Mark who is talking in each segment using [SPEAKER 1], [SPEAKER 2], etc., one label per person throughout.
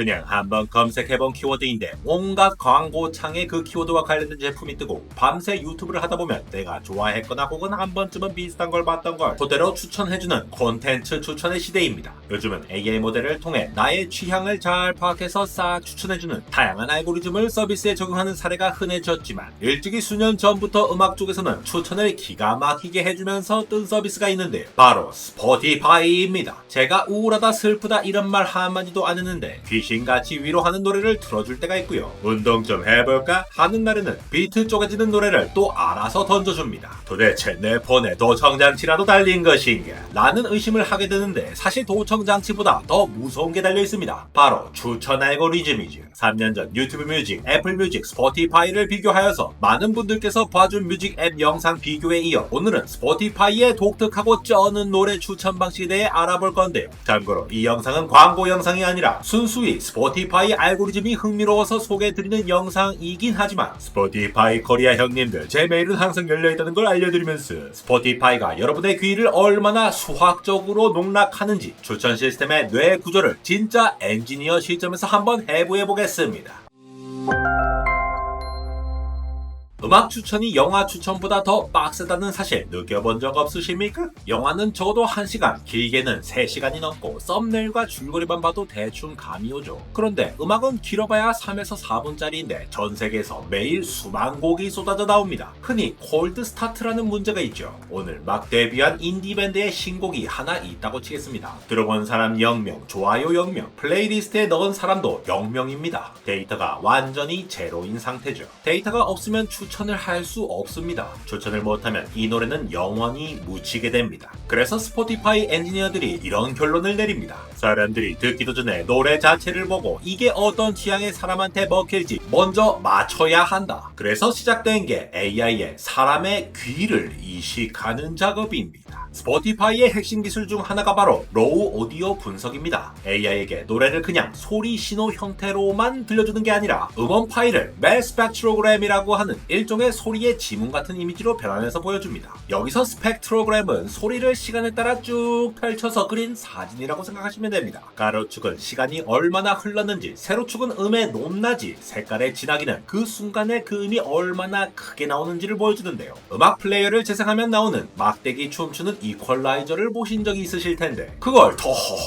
[SPEAKER 1] 그냥 한번 검색해본 키워드인데 온갖 광고창에 그 키워드와 관련된 제품이 뜨고 밤새 유튜브를 하다보면 내가 좋아했거나 혹은 한 번쯤은 비슷한 걸 봤던 걸 그대로 추천해주는 콘텐츠 추천의 시대입니다. 요즘은 AI 모델을 통해 나의 취향을 잘 파악해서 싹 추천해주는 다양한 알고리즘을 서비스에 적용하는 사례가 흔해졌지만 일찍이 수년 전부터 음악 쪽에서는 추천을 기가 막히게 해주면서 뜬 서비스가 있는데 바로 스포티파이입니다. 제가 우울하다 슬프다 이런 말 한마디도 안 했는데 귀신같이 위로하는 노래를 틀어줄 때가 있고요. 운동 좀 해볼까 하는 날에는 비트 쪼개지는 노래를 또 알아서 던져줍니다. 도대체 내 폰에 도청장치라도 달린 것인가? 라는 의심을 하게 되는데 사실 도청장치보다 더 무서운 게 달려 있습니다. 바로 추천 알고리즘이죠. 3년 전 유튜브 뮤직, 애플 뮤직, 스포티파이를 비교하여서 많은 분들께서 봐준 뮤직 앱 영상 비교에 이어 오늘은 스포티파이의 독특하고 쩌는 노래 추천 방식에 대해 알아볼 건데요. 참고로 이 영상은 광고 영상이 아니라 순수히 스포티파이 알고리즘이 흥미로워서 소개해드리는 영상이긴 하지만 스포티파이 코리아 형님들 제 메일은 항상 열려있다는 걸 알려드리면서 스포티파이가 여러분의 귀를 얼마나 수학적으로 농락하는지 추천 시스템의 뇌 구조를 진짜 엔지니어 시점에서 한번 해부해보겠습니다. 음악 추천이 영화 추천보다 더 빡세다는 사실 느껴본 적 없으십니까? 영화는 적어도 1시간, 길게는 3시간이 넘고 썸네일과 줄거리만 봐도 대충 감이 오죠. 그런데 음악은 길어봐야 3에서 4분짜리인데 전 세계에서 매일 수만 곡이 쏟아져 나옵니다. 흔히 콜드 스타트라는 문제가 있죠. 오늘 막 데뷔한 인디밴드의 신곡이 하나 있다고 치겠습니다. 들어본 사람 0명, 좋아요 0명, 플레이리스트에 넣은 사람도 0명입니다. 데이터가 완전히 제로인 상태죠. 데이터가 없으면 추천을 할 수 없습니다. 추천을 못하면 이 노래는 영원히 묻히게 됩니다. 그래서 스포티파이 엔지니어들이 이런 결론을 내립니다. 사람들이 듣기도 전에 노래 자체를 보고 이게 어떤 취향의 사람한테 먹힐지 먼저 맞춰야 한다. 그래서 시작된 게 AI의 사람의 귀를 이식하는 작업입니다. 스포티파이의 핵심 기술 중 하나가 바로 로우 오디오 분석입니다. AI에게 노래를 그냥 소리 신호 형태로만 들려주는 게 아니라 음원 파일을 스펙트로그램이라고 하는 일종의 소리의 지문 같은 이미지로 변환해서 보여줍니다. 여기서 스펙트로그램은 소리를 시간에 따라 쭉 펼쳐서 그린 사진이라고 생각하시면 됩니다. 가로축은 시간이 얼마나 흘렀는지, 세로축은 음의 높낮이, 색깔의 진하기는 그 순간에 그 음이 얼마나 크게 나오는지를 보여주는데요. 음악 플레이어를 재생하면 나오는 막대기 춤추는 이퀄라이저를 보신 적이 있으실 텐데 그걸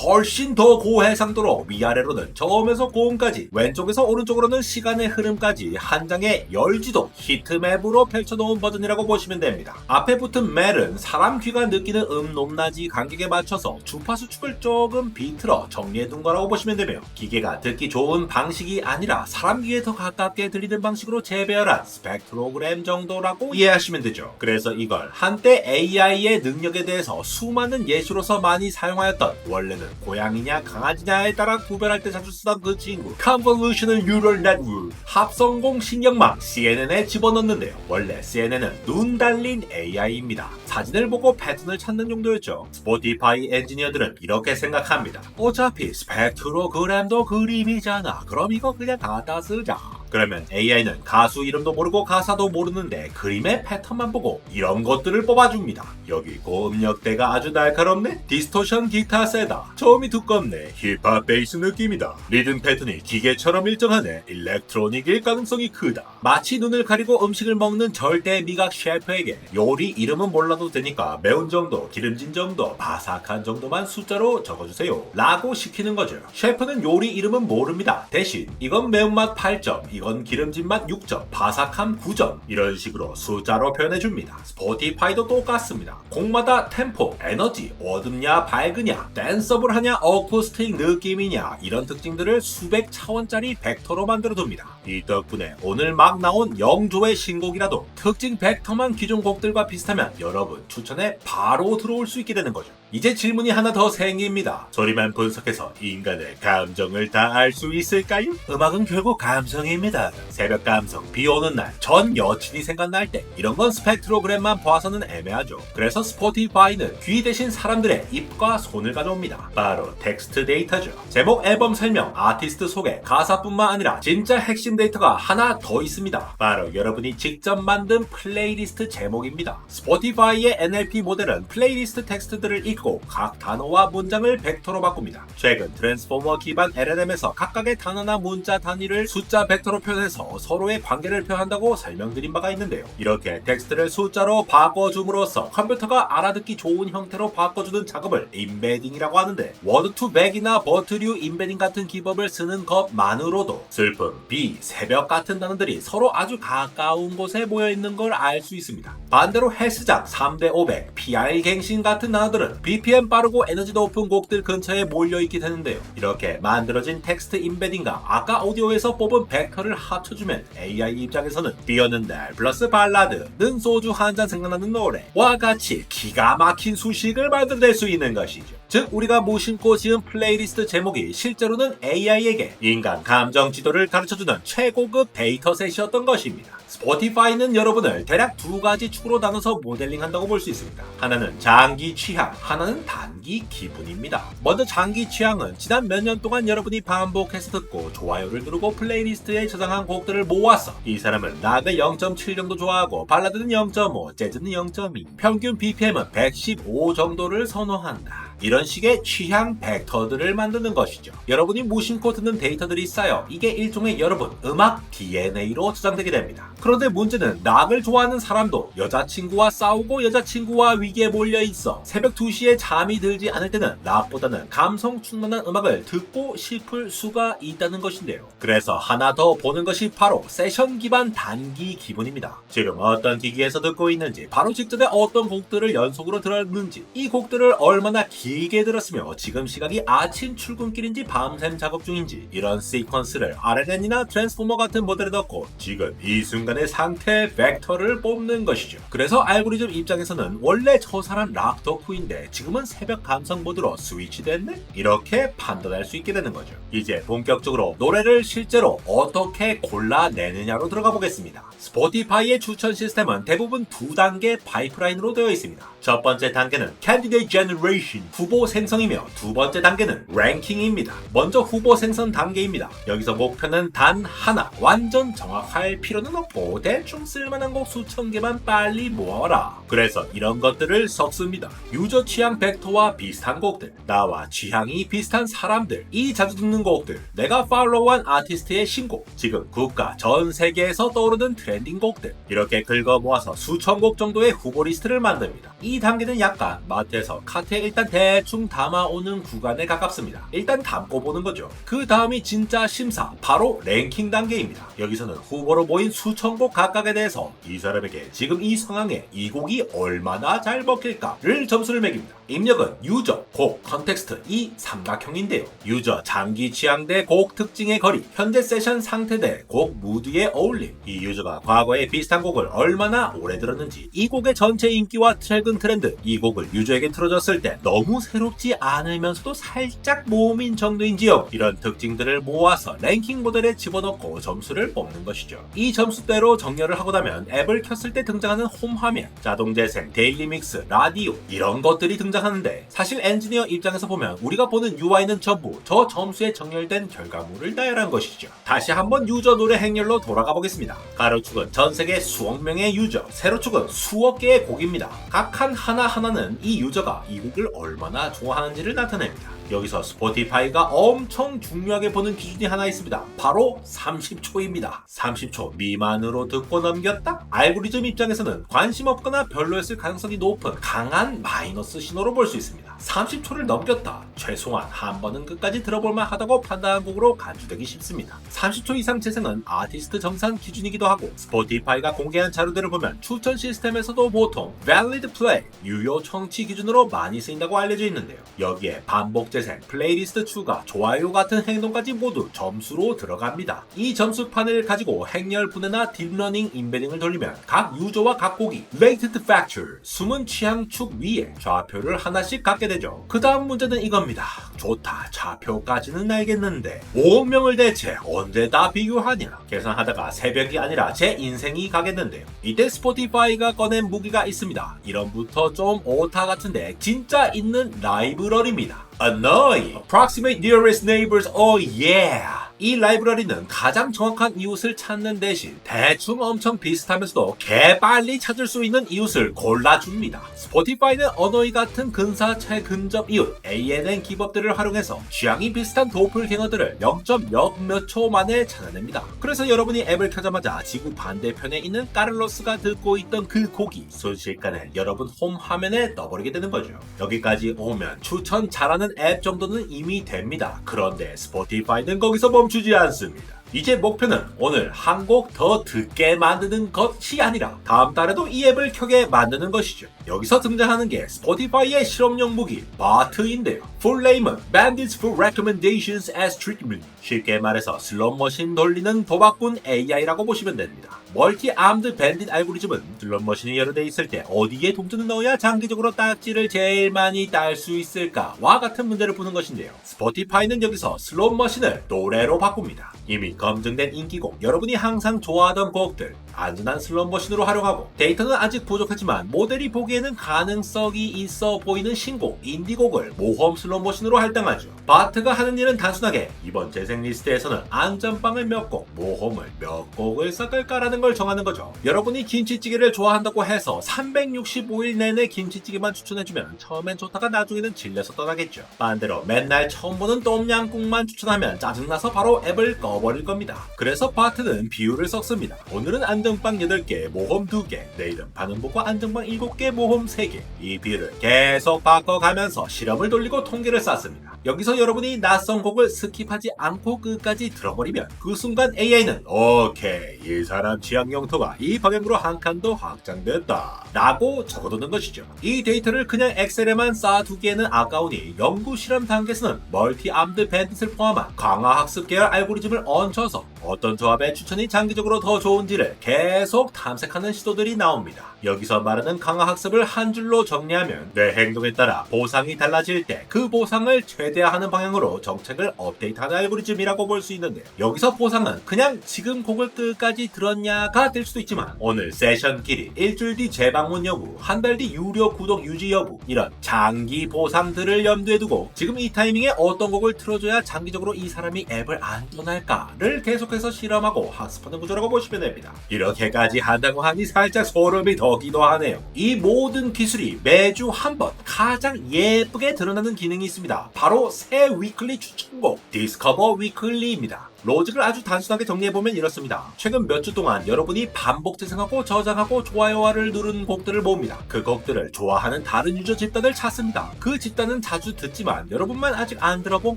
[SPEAKER 1] 훨씬 더 고해상도로 위아래로는 저음에서 고음까지 왼쪽에서 오른쪽으로는 시간의 흐름까지 한 장의 열지도 히트맵으로 펼쳐놓은 버전이라고 보시면 됩니다. 앞에 붙은 멜은 사람 귀가 느끼는 높낮이 간격에 맞춰서 주파수 축을 조금 비틀어 정리해둔 거라고 보시면 되며 기계가 듣기 좋은 방식이 아니라 사람 귀에 더 가깝게 들리는 방식으로 재배열한 스펙트로그램 정도라고 이해하시면 되죠. 그래서 이걸 한때 AI의 능력에 대해서 수많은 예시로서 많이 사용하였던 원래는 고양이냐 강아지냐에 따라 구별할 때 자주 쓰던 그 친구 Convolutional Neural Network 합성공 신경망 CNN에 집어넣는데요. 원래 CNN은 눈 달린 AI입니다. 사진을 보고 패턴을 찾는 정도였죠. 스포티파이 엔지니어들은 이렇게 생각합니다. 어차피 스펙트로그램도 그림이잖아. 그럼 이거 그냥 갖다 쓰자. 그러면 AI는 가수 이름도 모르고 가사도 모르는데 그림의 패턴만 보고 이런 것들을 뽑아줍니다. 여기 고음역대가 아주 날카롭네? 디스토션 기타 세다. 저음이 두껍네? 힙합 베이스 느낌이다. 리듬 패턴이 기계처럼 일정하네? 일렉트로닉일 가능성이 크다. 마치 눈을 가리고 음식을 먹는 절대 미각 셰프에게 요리 이름은 몰라도 되니까 매운 정도, 기름진 정도, 바삭한 정도만 숫자로 적어주세요 라고 시키는 거죠. 셰프는 요리 이름은 모릅니다. 대신 이건 매운맛 8점, 이건 기름진 맛 6점, 바삭함 9점 이런 식으로 숫자로 표현해줍니다. 스포티파이도 똑같습니다. 곡마다 템포, 에너지, 어둡냐 밝으냐, 댄서블하냐 어쿠스틱 느낌이냐 이런 특징들을 수백 차원짜리 벡터로 만들어둡니다. 이 덕분에 오늘 막 나온 영조의 신곡이라도 특징 벡터만 기존 곡들과 비슷하면 여러분 추천에 바로 들어올 수 있게 되는 거죠. 이제 질문이 하나 더 생깁니다. 소리만 분석해서 인간의 감정을 다 알 수 있을까요? 음악은 결국 감성입니다. 새벽 감성, 비 오는 날, 전 여친이 생각날 때 이런 건 스펙트로그램만 봐서는 애매하죠. 그래서 스포티파이는 귀 대신 사람들의 입과 손을 가져옵니다. 바로 텍스트 데이터죠. 제목, 앨범 설명, 아티스트 소개, 가사뿐만 아니라 진짜 핵심 데이터가 하나 더 있습니다. 바로 여러분이 직접 만든 플레이리스트 제목입니다. 스포티파이의 NLP 모델은 플레이리스트 텍스트들을 읽고 읽고 각 단어와 문장을 벡터로 바꿉니다. 최근 트랜스포머 기반 LLM에서 각각의 단어나 문자 단위를 숫자 벡터로 표현해서 서로의 관계를 표현한다고 설명드린 바가 있는데요. 이렇게 텍스트를 숫자로 바꿔줌으로써 컴퓨터가 알아듣기 좋은 형태로 바꿔주는 작업을 임베딩이라고 하는데, 워드 투 백이나 버트류 임베딩 같은 기법을 쓰는 것만으로도 슬픔, 비, 새벽 같은 단어들이 서로 아주 가까운 곳에 모여있는 걸 알 수 있습니다. 반대로 헬스장, 3대 500, PR 갱신 같은 단어들은 BPM 빠르고 에너지 높은 곡들 근처에 몰려있게 되는데요. 이렇게 만들어진 텍스트 임베딩과 아까 오디오에서 뽑은 벡터를 합쳐주면 AI 입장에서는 비오는 날 플러스 발라드는 소주 한 잔 생각나는 노래와 같이 기가 막힌 수식을 만들어낼 수 있는 것이죠. 즉 우리가 무심코 지은 플레이리스트 제목이 실제로는 AI에게 인간 감정 지도를 가르쳐주는 최고급 데이터셋이었던 것입니다. 스포티파이는 여러분을 대략 두 가지 축으로 나눠서 모델링한다고 볼 수 있습니다. 하나는 장기 취향, 하나는 단기 기분입니다. 먼저 장기 취향은 지난 몇 년 동안 여러분이 반복해서 듣고 좋아요를 누르고 플레이리스트에 저장한 곡들을 모았어. 이 사람은 락을 0.7 정도 좋아하고 발라드는 0.5, 재즈는 0.2, 평균 BPM은 115 정도를 선호한다. 이런 식의 취향 벡터들을 만드는 것이죠. 여러분이 무심코 듣는 데이터들이 쌓여 이게 일종의 여러분 음악 DNA로 저장되게 됩니다. 그런데 문제는 락을 좋아하는 사람도 여자친구와 싸우고 여자친구와 위기에 몰려있어 새벽 2시에 잠이 들지 않을 때는 락보다는 감성 충만한 음악을 듣고 싶을 수가 있다는 것인데요. 그래서 하나 더 보는 것이 바로 세션 기반 단기 기분입니다. 지금 어떤 기기에서 듣고 있는지, 바로 직전에 어떤 곡들을 연속으로 들었는지, 이 곡들을 얼마나 길게 들었으며 지금 시각이 아침 출근길인지 밤샘 작업 중인지, 이런 시퀀스를 RNN이나 트랜스포머 같은 모델에 넣고 지금 이 순간의 상태 벡터를 뽑는 것이죠. 그래서 알고리즘 입장에서는 원래 저 사람 락 덕후인데 지금은 새벽 감성 모드로 스위치 됐네? 이렇게 판단할 수 있게 되는 거죠. 이제 본격적으로 노래를 실제로 어떻게 골라내느냐로 들어가 보겠습니다. 스포티파이의 추천 시스템은 대부분 두 단계 파이프라인으로 되어 있습니다. 첫 번째 단계는 Candidate Generation, 후보 생성이며 두 번째 단계는 랭킹입니다. 먼저 후보 생성 단계입니다. 여기서 목표는 단 하나, 완전 정확할 필요는 없고 대충 쓸만한 곡 수천 개만 빨리 모아라. 그래서 이런 것들을 섞습니다. 유저 취향 벡터와 비슷한 곡들, 나와 취향이 비슷한 사람들, 이 자주 듣는 곡들, 내가 팔로우한 아티스트의 신곡, 지금 국가 전 세계에서 떠오르는 트렌딩 곡들, 이렇게 긁어 모아서 수천 곡 정도의 후보 리스트를 만듭니다. 이 단계는 약간 마트에서 카트에 일단 대충 담아오는 구간에 가깝습니다. 일단 담고 보는 거죠. 그 다음이 진짜 심사, 바로 랭킹 단계입니다. 여기서는 후보로 모인 수천 곡 각각에 대해서 이 사람에게 지금 이 상황에 이 곡이 얼마나 잘 먹힐까를 점수를 매깁니다. 입력은 유저, 곡, 컨텍스트 이 삼각형인데요. 유저 장기 취향 대 곡 특징의 거리, 현재 세션 상태 대 곡 무드의 어울림, 이 유저가 과거에 비슷한 곡을 얼마나 오래 들었는지, 이 곡의 전체 인기와 최근 트렌드, 이 곡을 유저에게 틀어줬을 때 너무 새롭지 않으면서도 살짝 모음인 정도인지요. 이런 특징들을 모아서 랭킹 모델에 집어넣고 점수를 뽑는 것이죠. 이 점수대로 정렬을 하고 나면 앱을 켰을 때 등장하는 홈 화면, 자동 재생, 데일리 믹스, 라디오 이런 것들이 등장하는데, 사실 엔지니어 입장에서 보면 우리가 보는 UI는 전부 저 점수에 정렬된 결과물을 나열한 것이죠. 다시 한번 유저 노래 행렬로 돌아가 보겠습니다. 가로축은 전세계 수억 명의 유저, 세로축은 수억 개의 곡입니다. 각 한 하나하나는 이 유저가 이 곡을 얼마나 좋아하는지를 나타냅니다. 여기서 스포티파이가 엄청 중요하게 보는 기준이 하나 있습니다. 바로 30초입니다. 30초 미만으로 듣고 넘겼다? 알고리즘 입장에서는 관심 없거나 별로였을 가능성이 높은 강한 마이너스 신호로 볼 수 있습니다. 30초를 넘겼다. 최소한 한 번은 끝까지 들어볼만 하다고 판단한 곡으로 간주되기 쉽습니다. 30초 이상 재생은 아티스트 정산 기준이기도 하고, 스포티파이가 공개한 자료들을 보면 추천 시스템에서도 보통 Valid Play, 유효 청취 기준으로 많이 쓰인다고 알려져 있는데요. 여기에 반복 재생, 플레이리스트 추가, 좋아요 같은 행동까지 모두 점수로 들어갑니다. 이 점수판을 가지고 행렬 분해나 딥러닝 임베딩을 돌리면 각 유저와 각 곡이 Latent Factor, 숨은 취향축 위에 좌표를 하나씩 갖게 되죠. 그 다음 문제는 이겁니다. 좋다, 좌표까지는 알겠는데 5억 명을 대체 언제 다 비교하냐? 계산하다가 새벽이 아니라 제 인생이 가겠는데요. 이때 스포티파이가 꺼낸 무기가 있습니다. 이름부터 좀 오타 같은데 진짜 있는 라이브러리입니다. Annoy, Approximate Nearest Neighbors, oh yeah! 이 라이브러리는 가장 정확한 이웃을 찾는 대신 대충 엄청 비슷하면서도 개빨리 찾을 수 있는 이웃을 골라줍니다. 스포티파이는 언어이 같은 근사체 근접 이웃 ANN 기법들을 활용해서 취향이 비슷한 도플갱어들을 0.0몇 초 만에 찾아냅니다. 그래서 여러분이 앱을 켜자마자 지구 반대편에 있는 카를로스가 듣고 있던 그 곡이 순식간에 여러분 홈 화면에 떠버리게 되는 거죠. 여기까지 오면 추천 잘하는 앱 정도는 이미 됩니다. 그런데 스포티파이는 거기서 멈추지 않습니다. 이제 목표는 오늘 한 곡 더 듣게 만드는 것이 아니라 다음 달에도 이 앱을 켜게 만드는 것이죠. 여기서 등장하는 게 스포티파이의 실험용 무기 바트인데요. 풀네임은 Bandits for Recommendations as Treatment. 쉽게 말해서 슬롯머신 돌리는 도박꾼 AI라고 보시면 됩니다. 멀티 암드 밴딧 알고리즘은 슬롯머신이 여러 대 있을 때 어디에 동전을 넣어야 장기적으로 딱지를 제일 많이 딸 수 있을까와 같은 문제를 푸는 것인데요. 스포티파이는 여기서 슬롯머신을 노래로 바꿉니다. 이미 검증된 인기곡, 여러분이 항상 좋아하던 곡들, 안전한 슬롯머신으로 활용하고 데이터는 아직 부족하지만 모델이 보기에는 가능성이 있어 보이는 신곡, 인디곡을 모험 슬롯머신으로 할당하죠. 바트가 하는 일은 단순하게 이번 재생 리스트에서는 안전빵을 몇 곡, 모험을 몇 곡을 섞을까라는 걸 정하는 거죠. 여러분이 김치찌개를 좋아한다고 해서 365일 내내 김치찌개만 추천해주면 처음엔 좋다가 나중에는 질려서 떠나겠죠. 반대로 맨날 처음 보는 똠양꿍만 추천하면 짜증나서 바로 앱을 꺼버릴 겁니다. 그래서 바트는 비율을 섞습니다. 오늘은 안전빵 8개, 모험 2개, 내일은 반응보고 안전빵 7개, 모험 3개. 이 비율을 계속 바꿔가면서 실험을 돌리고 통계를 쌓습니다. 여기서 여러분이 낯선 곡을 스킵하지 않고 끝까지 들어버리면 그 순간 AI는 오케이, 이 사람 취향 영토가 이 방향으로 한 칸 더 확장됐다 라고 적어두는 것이죠. 이 데이터를 그냥 엑셀에만 쌓아두기에는 아까우니 연구 실험 단계에서는 멀티 암드 밴딧을 포함한 강화 학습 계열 알고리즘을 얹혀서 어떤 조합의 추천이 장기적으로 더 좋은지를 계속 탐색하는 시도들이 나옵니다. 여기서 말하는 강화 학습을 한 줄로 정리하면 내 행동에 따라 보상이 달라질 때 그 보상을 최대화하는 방향으로 정책을 업데이트하는 알고리즘이라고 볼 수 있는데, 여기서 보상은 그냥 지금 곡을 끝까지 들었냐가 될 수도 있지만 오늘 세션 길이, 일주일 뒤 재방문 여부, 한 달 뒤 유료 구독 유지 여부, 이런 장기 보상들을 염두에 두고 지금 이 타이밍에 어떤 곡을 틀어줘야 장기적으로 이 사람이 앱을 안 떠날까를 계속해서 실험하고 학습하는 구조라고 보시면 됩니다. 이렇게까지 한다고 하니 살짝 소름이 돋기도 하네요. 이 모든 기술이 매주 한 번 가장 예쁘게 드러나는 기능이 있습니다. 바로 새 위클리 추천곡 디스커버 위클리입니다. 로직을 아주 단순하게 정리해보면 이렇습니다. 최근 몇 주 동안 여러분이 반복 재생하고 저장하고 좋아요와를 누른 곡들을 모읍니다. 그 곡들을 좋아하는 다른 유저 집단을 찾습니다. 그 집단은 자주 듣지만 여러분만 아직 안 들어본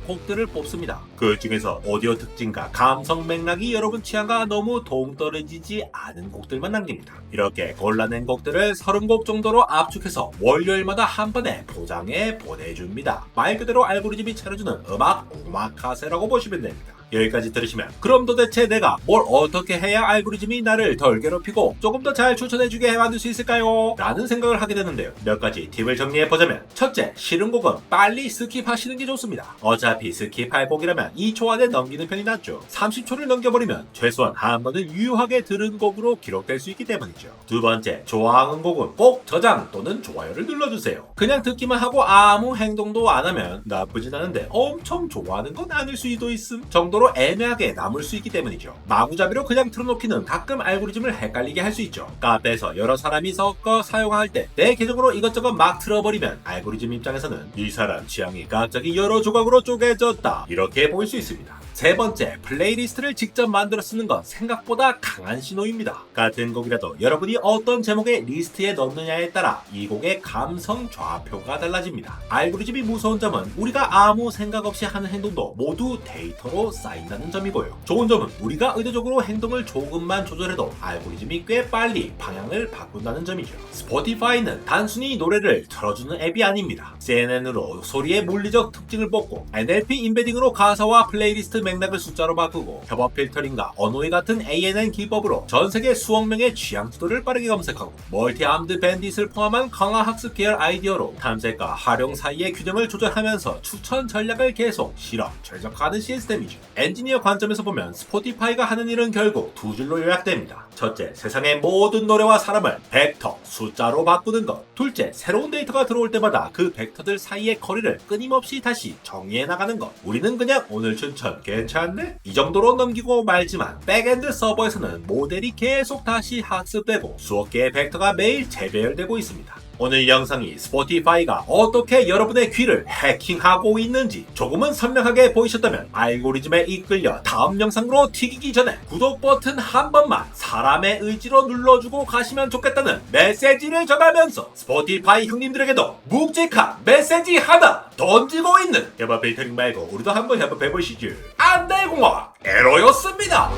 [SPEAKER 1] 곡들을 뽑습니다. 그 중에서 오디오 특징과 감성 맥락이 여러분 취향과 너무 동떨어지지 않은 곡들만 남깁니다. 이렇게 골라낸 곡들을 30곡 정도로 압축해서 월요일마다 한 번에 포장해 보내줍니다. 말 그대로 알고리즘이 차려주는 음악 오마카세라고 보시면 됩니다. 여기까지 들으시면 그럼 도대체 내가 뭘 어떻게 해야 알고리즘이 나를 덜 괴롭히고 조금 더 잘 추천해주게 만들 수 있을까요? 라는 생각을 하게 되는데요. 몇 가지 팁을 정리해보자면, 첫째, 싫은 곡은 빨리 스킵하시는 게 좋습니다. 어차피 스킵할 곡이라면 2초 안에 넘기는 편이 낫죠. 30초를 넘겨버리면 최소한 한 번은 유효하게 들은 곡으로 기록될 수 있기 때문이죠. 두 번째, 좋아하는 곡은 꼭 저장 또는 좋아요를 눌러주세요. 그냥 듣기만 하고 아무 행동도 안 하면 나쁘진 않은데 엄청 좋아하는 건 아닐 수도 있음 정도로 애매하게 남을 수 있기 때문이죠. 마구잡이로 그냥 틀어놓기는 가끔 알고리즘을 헷갈리게 할 수 있죠. 카페에서 여러 사람이 섞어 사용할 때 내 계정으로 이것저것 막 틀어버리면 알고리즘 입장에서는 이 사람 취향이 갑자기 여러 조각으로 쪼개졌다 이렇게 보일 수 있습니다. 세 번째, 플레이리스트를 직접 만들어 쓰는 건 생각보다 강한 신호입니다. 같은 곡이라도 여러분이 어떤 제목의 리스트에 넣느냐에 따라 이 곡의 감성 좌표가 달라집니다. 알고리즘이 무서운 점은 우리가 아무 생각 없이 하는 행동도 모두 데이터로 쌓인다는 점이고요. 좋은 점은 우리가 의도적으로 행동을 조금만 조절해도 알고리즘이 꽤 빨리 방향을 바꾼다는 점이죠. 스포티파이는 단순히 노래를 틀어주는 앱이 아닙니다. CNN으로 소리의 물리적 특징을 뽑고 NLP 인베딩으로 가사와 플레이리스트 맥락을 숫자로 바꾸고 협업 필터링과 언어의 같은 ANN 기법으로 전세계 수억 명의 취향 지도를 빠르게 검색하고 멀티 암드 밴딧을 포함한 강화 학습 계열 아이디어로 탐색과 활용 사이의 균형을 조절하면서 추천 전략을 계속 실험, 최적화하는 시스템이죠. 엔지니어 관점에서 보면 스포티파이가 하는 일은 결국 두 줄로 요약됩니다. 첫째, 세상의 모든 노래와 사람을 벡터, 숫자로 바꾸는 것. 둘째, 새로운 데이터가 들어올 때마다 그 벡터들 사이의 거리를 끊임없이 다시 정리해 나가는 것. 우리는 그냥 오늘 추천 괜찮네? 이 정도로 넘기고 말지만 백엔드 서버에서는 모델이 계속 다시 학습되고 수억 개의 벡터가 매일 재배열되고 있습니다. 오늘 영상이 스포티파이가 어떻게 여러분의 귀를 해킹하고 있는지 조금은 선명하게 보이셨다면 알고리즘에 이끌려 다음 영상으로 튀기기 전에 구독 버튼 한 번만 사람의 의지로 눌러주고 가시면 좋겠다는 메시지를 전하면서 스포티파이 형님들에게도 묵직한 메시지 하나 던지고 있는 협업 필터링 말고 우리도 한번 협업해보시죠. 안달공학 에러였습니다.